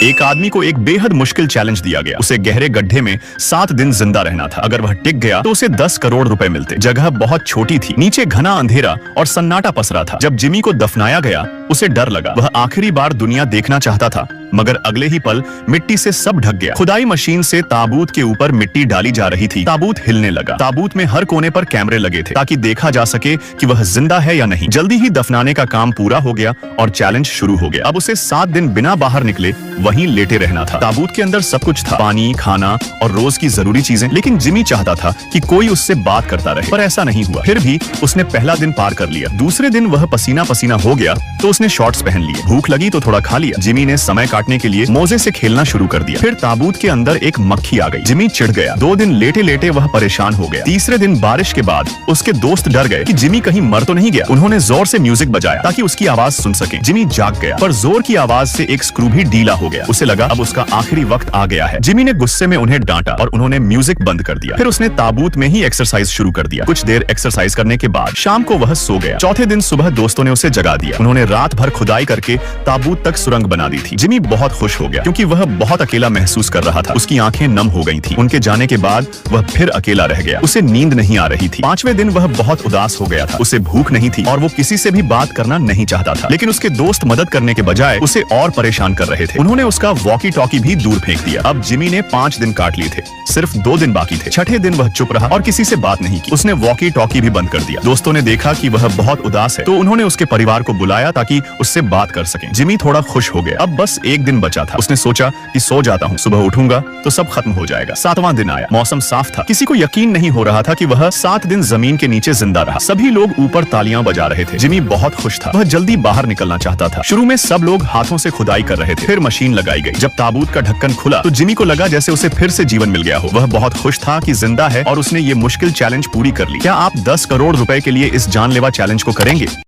एक आदमी को एक बेहद मुश्किल चैलेंज दिया गया। उसे गहरे गड्ढे में 7 दिन जिंदा रहना था। अगर वह टिक गया तो उसे 10 करोड़ रुपए मिलते। जगह बहुत छोटी थी, नीचे घना अंधेरा और सन्नाटा पसरा था। जब जिमी को दफनाया गया उसे डर लगा। वह आखिरी बार दुनिया देखना चाहता था, मगर अगले ही पल मिट्टी से सब ढक गया। खुदाई मशीन से ताबूत के ऊपर मिट्टी डाली जा रही थी। ताबूत हिलने लगा। ताबूत में हर कोने पर कैमरे लगे थे ताकि देखा जा सके कि वह जिंदा है या नहीं। जल्दी ही दफनाने का काम पूरा हो गया और चैलेंज शुरू हो गया। अब उसे 7 दिन बिना बाहर निकले वहीं लेटे रहना था। ताबूत के अंदर सब कुछ था, पानी, खाना और रोज की जरूरी चीजें। लेकिन जिमी चाहता था कि कोई उससे बात करता रहे, पर ऐसा नहीं हुआ। फिर भी उसने पहला दिन पार कर लिया। दूसरे दिन वह पसीना पसीना हो गया तो उसने शॉर्ट्स पहन लिए। भूख लगी तो थोड़ा खा लिया। जिमी ने समय काटने के लिए मोजे से खेलना शुरू कर दिया। फिर ताबूत के अंदर एक मक्खी आ गई। जिमी चिढ़ गया। 2 दिन लेटे लेटे वह परेशान हो गया। तीसरे दिन बारिश के बाद उसके दोस्त डर गए कि जिमी कहीं मर तो नहीं गया। उन्होंने जोर से म्यूजिक बजाया ताकि उसकी आवाज सुन सके। जिमी जाग गया, पर जोर की आवाज से एक स्क्रू भी ढीला हो गया। उसे लगा अब उसका आखिरी वक्त आ गया है। जिमी ने गुस्से में उन्हें डांटा और उन्होंने म्यूजिक बंद कर दिया। फिर उसने ताबूत में ही एक्सरसाइज शुरू कर दिया। कुछ देर एक्सरसाइज करने के बाद शाम को वह सो गया। चौथे दिन सुबह दोस्तों ने उसे जगा दिया। उन्होंने रात भर खुदाई करके ताबूत तक सुरंग बना दी थी। जिमी बहुत खुश हो गया क्योंकि वह बहुत अकेला महसूस कर रहा था। उसकी आंखें नम हो गई थी। उनके जाने के बाद वह फिर अकेला रह गया। उसे नींद नहीं आ रही थी। 5वें दिन वह बहुत उदास हो गया था। उसे भूख नहीं थी और वो किसी से भी बात करना नहीं चाहता था। लेकिन उसके दोस्त मदद करने के बजाय उसे और परेशान कर रहे थे। उन्होंने उसका वॉकी टॉकी भी दूर फेंक दिया। अब जिमी ने 5 दिन काट लिए थे। सिर्फ 2 दिन बाकी थे। छठे दिन वह चुप रहा और किसी से बात नहीं की। उसने वॉकी टॉकी भी बंद कर दिया। दोस्तों ने देखा कि वह बहुत उदास है तो उन्होंने उसके परिवार को बुलाया ताकि उससे बात कर सकें। जिमी थोड़ा खुश हो गया। अब बस 1 दिन बचा था। उसने सोचा कि सो जाता हूँ, सुबह उठूंगा तो सब खत्म हो जाएगा। 7वां दिन आया। मौसम साफ था। किसी को यकीन नहीं हो रहा था कि वह 7 दिन जमीन के नीचे जिंदा रहा। सभी लोग ऊपर तालियां बजा रहे थे। जिमी बहुत खुश था। वह जल्दी बाहर निकलना चाहता था। शुरू में सब लोग हाथों से खुदाई कर रहे थे। फिर मशीन लगाई गई। जब ताबूत का ढक्कन खुला तो जिमी को लगा जैसे उसे फिर से जीवन मिल गया हो। वह बहुत खुश था कि जिंदा है और उसने ये मुश्किल चैलेंज पूरी कर ली। क्या आप 10 करोड़ रुपए के लिए इस जानलेवा चैलेंज को करेंगे?